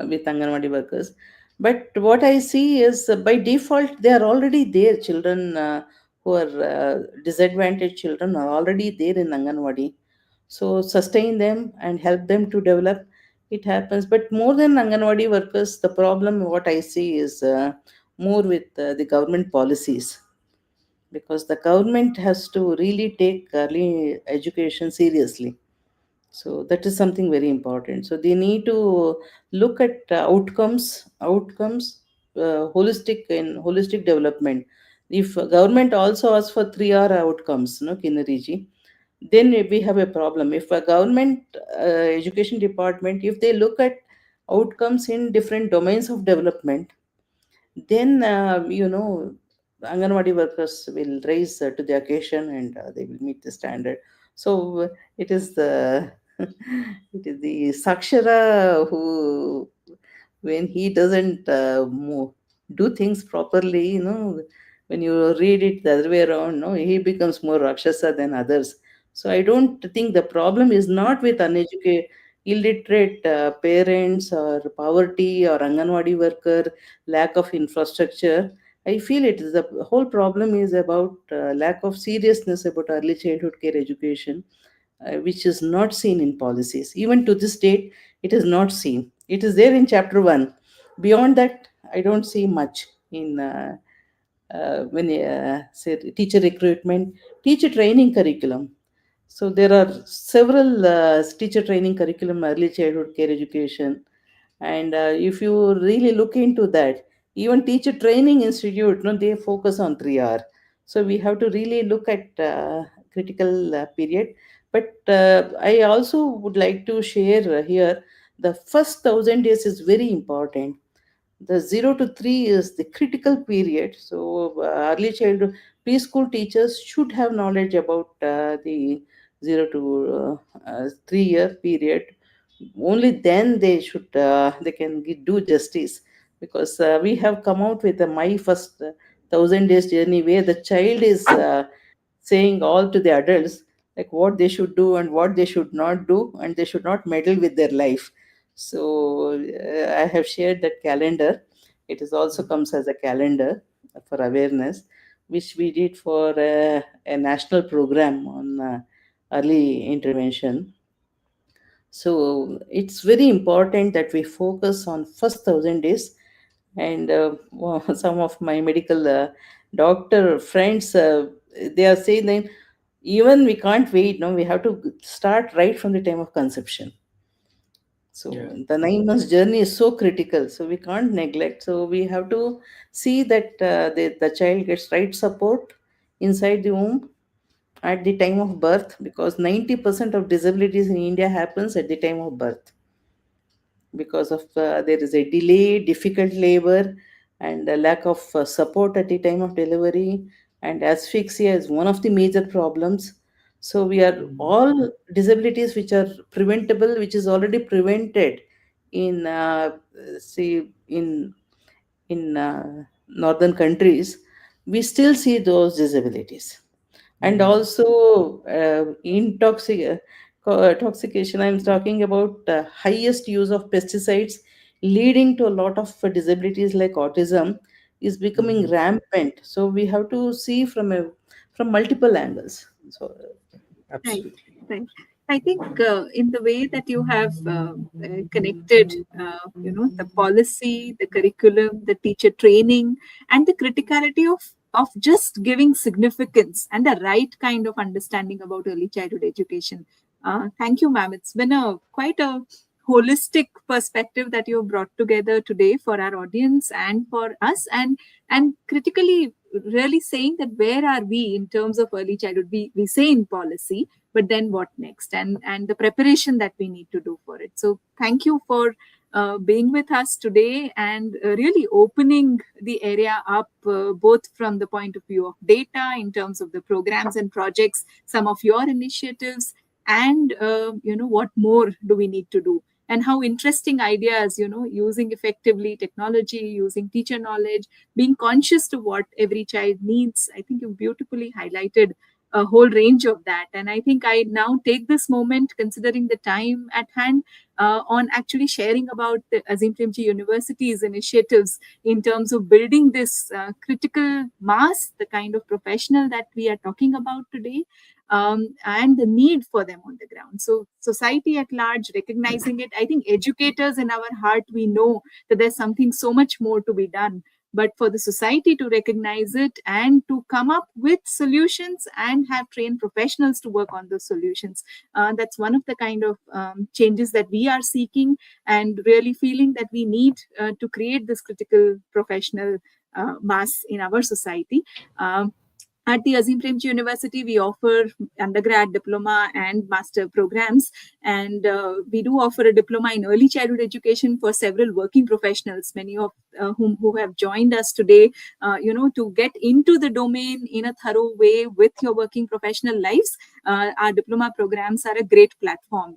with Anganwadi workers. But what I see is by default, they are already there. Children who are disadvantaged children are already there in Anganwadi. So sustain them and help them to develop. It happens. But more than Anganwadi workers, the problem what I see is more with the government policies, because the government has to really take early education seriously. So that is something very important. So they need to look at outcomes, holistic development. If government also asks for 3R outcomes, no, Kinnariji, then we have a problem. If a government education department, if they look at outcomes in different domains of development, then Anganwadi workers will rise to the occasion, and they will meet the standard. So it is the it is the Sakshara who, when he doesn't do things properly, when you read it the other way around, no, he becomes more Rakshasa than others. So I don't think the problem is not with uneducated, illiterate parents, or poverty, or Anganwadi worker, lack of infrastructure. I feel it is the whole problem is about lack of seriousness about early childhood care education, which is not seen in policies. Even to this date, it is not seen. It is there in chapter one. Beyond that, I don't see much in when say teacher recruitment, teacher training curriculum. So there are several teacher training curriculum, early childhood care education, and if you really look into that, even teacher training institute, no, they focus on 3R. So we have to really look at critical period. But I also would like to share here the first 1,000 days is very important. The 0 to 3 is the critical period. So early childhood preschool teachers should have knowledge about the 0 to 3 year period. Only then they should they can do justice, because we have come out with my first 1,000 days journey, where the child is saying all to the adults, like what they should do and what they should not do, and they should not meddle with their life. So I have shared that calendar. It is also comes as a calendar for awareness, which we did for a national program on early intervention. So it's very important that we focus on first 1,000 days. And some of my medical doctor friends, they are saying that even we can't wait. No, we have to start right from the time of conception. So Yeah. the 9 months journey is so critical. So we can't neglect. So we have to see that the child gets right support inside the womb at the time of birth, because 90% of disabilities in India happens at the time of birth, because of there is a delay, difficult labor, and a lack of support at the time of delivery, and asphyxia is one of the major problems. So we are Mhm. all disabilities which are preventable, which is already prevented in see in northern countries. We still see those disabilities. And Mhm. also intoxication, I'm talking about highest use of pesticides leading to a lot of disabilities like autism is becoming Mhm. rampant. So we have to see from multiple angles. So Right, Absolutely. right. I think in the way that you have connected, the policy, the curriculum, the teacher training, and the criticality of just giving significance and the right kind of understanding about early childhood education. Thank you, ma'am. It's been a quite a holistic perspective that you have brought together today for our audience and for us, and critically really saying that where are we in terms of early childhood. We say in policy, but then what next, and the preparation that we need to do for it. So thank you for being with us today and really opening the area up, both from the point of view of data in terms of the programs and projects, some of your initiatives, and what more do we need to do, and how interesting ideas, using effectively technology, using teacher knowledge, being conscious to what every child needs. I think you beautifully highlighted a whole range of that. And I think I now take this moment, considering the time at hand, on actually sharing about the Azim Premji University's initiatives in terms of building this critical mass, the kind of professional that we are talking about today, and the need for them on the ground. So, society at large recognizing it, I think educators in our heart, we know that there's something so much more to be done, but for the society to recognize it and to come up with solutions and have trained professionals to work on those solutions, that's one of the kind of changes that we are seeking, and really feeling that we need to create this critical professional mass in our society. At the Azim Premji University, we offer undergrad, diploma, and master programs. And we do offer a diploma in early childhood education for several working professionals, many of whom who have joined us today, to get into the domain in a thorough way with your working professional lives. Our diploma programs are a great platform.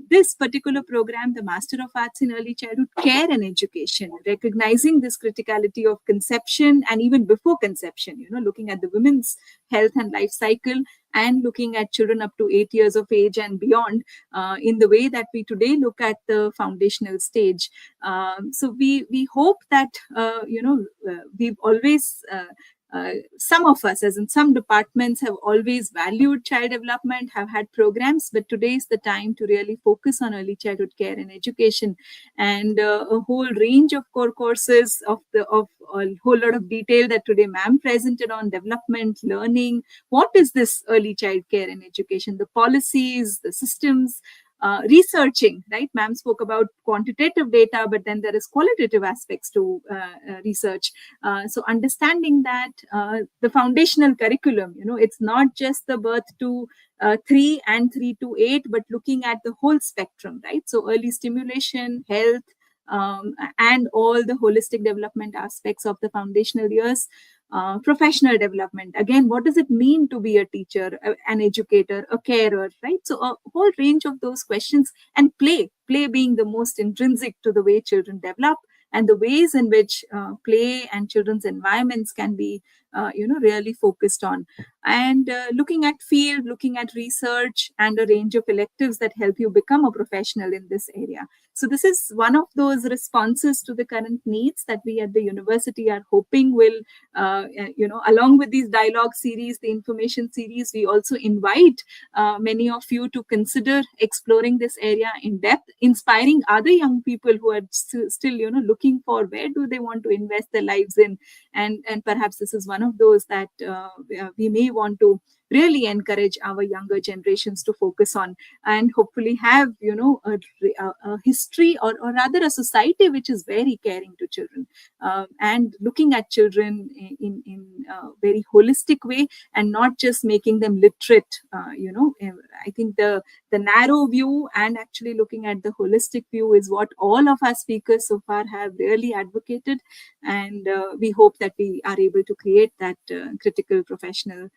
This particular program, the Master of Arts in Early Childhood Care and Education, recognizing this criticality of conception and even before conception, looking at the women's health and life cycle, and looking at children up to 8 years of age and beyond, in the way that we today look at the foundational stage. So we hope that we've always some of us, as in some departments, have always valued child development, have had programs, but today is the time to really focus on early childhood care and education, and a whole range of core courses of a whole lot of detail that today ma'am presented on development, learning. What is this early child care and education? The policies, the systems, researching, right? Ma'am spoke about quantitative data, but then there is qualitative aspects to research. So understanding that the foundational curriculum, it's not just the birth to 3 and 3 to 8, but looking at the whole spectrum, right? So early stimulation, health, and all the holistic development aspects of the foundational years. Professional development. Again, what does it mean to be a teacher, an educator, a carer, right? So a whole range of those questions, and play being the most intrinsic to the way children develop, and the ways in which play and children's environments can be, really focused on. And looking at field, looking at research, and a range of electives that help you become a professional in this area. So this is one of those responses to the current needs that we at the university are hoping will, along with these dialogue series, the information series, we also invite many of you to consider exploring this area in depth, inspiring other young people who are still, looking for where do they want to invest their lives in. And perhaps this is one of those that we may want to really encourage our younger generations to focus on, and hopefully have, a history, or rather a society which is very caring to children, and looking at children in a very holistic way, and not just making them literate. I think the narrow view and actually looking at the holistic view is what all of our speakers so far have really advocated, and we hope that we are able to create that critical professional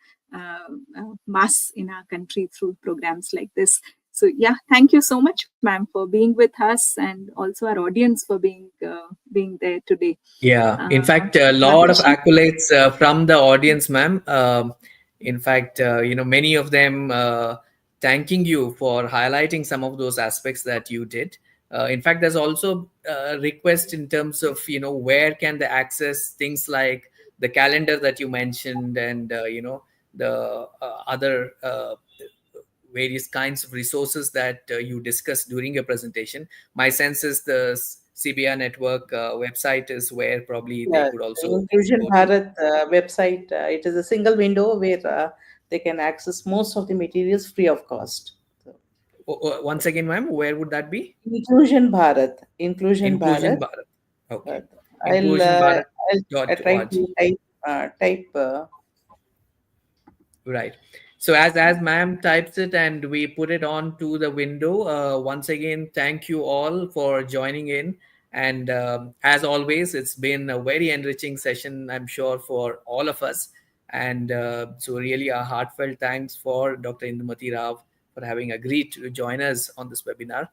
mass in our country through programs like this. So yeah, thank you so much, ma'am, for being with us, and also our audience for being there today. Yeah, in fact, a lot of accolades from the audience, ma'am. In fact, many of them thanking you for highlighting some of those aspects that you did. In fact, there's also a request in terms of, where can they access things like the calendar that you mentioned, and, the other various kinds of resources that you discussed during your presentation. My sense is the CBR Network website is where probably they Yeah, could the also Inclusion go to. Bharat website, it is a single window where they can access most of the materials free of cost. So, Once again, ma'am, where would that be? Inclusion Bharat, Inclusion Inclusion Bharat. Bharat. Okay. I'll I'll try Inclusionbharat.org. to type. Right. So as ma'am types it and we put it on to the window, once again, thank you all for joining in. And as always, it's been a very enriching session, I'm sure, for all of us. And so really a heartfelt thanks for Dr. Indumathi Rao for having agreed to join us on this webinar.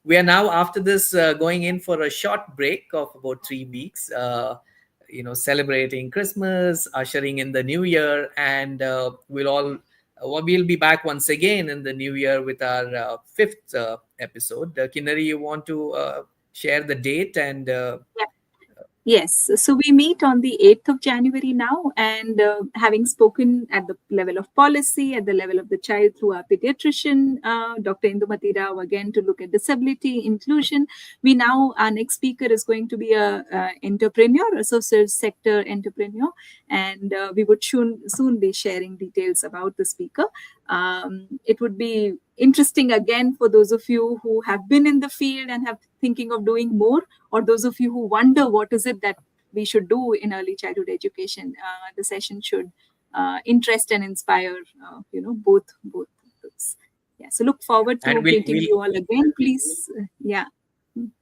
We are now, after this, going in for a short break of about 3 weeks. Celebrating Christmas, ushering in the new year, and we'll be back once again in the new year with our fifth episode. Kinnari, you want to share the date and Yes, so we meet on the 8th of January now, and having spoken at the level of policy, at the level of the child through our pediatrician, Dr. Indumathi Rao, again to look at disability, inclusion, our next speaker is going to be a entrepreneur, a social sector entrepreneur, and we would soon be sharing details about the speaker. It would be interesting again for those of you who have been in the field and have thinking of doing more, or those of you who wonder what is it that we should do in early childhood education. The session should interest and inspire, both groups. Yeah, so look forward to meeting you all again. Please, yeah.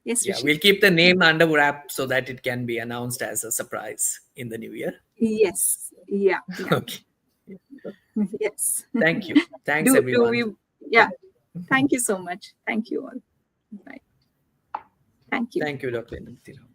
Yes, yeah, Rishi? we'll keep the name under wrap so that it can be announced as a surprise in the new year. Yes. Yeah. Okay. Yes. Thank you. Thanks, everyone. Thank you so much. Thank you all. Bye. Thank you. Thank you, Dr. Indumathi Rao.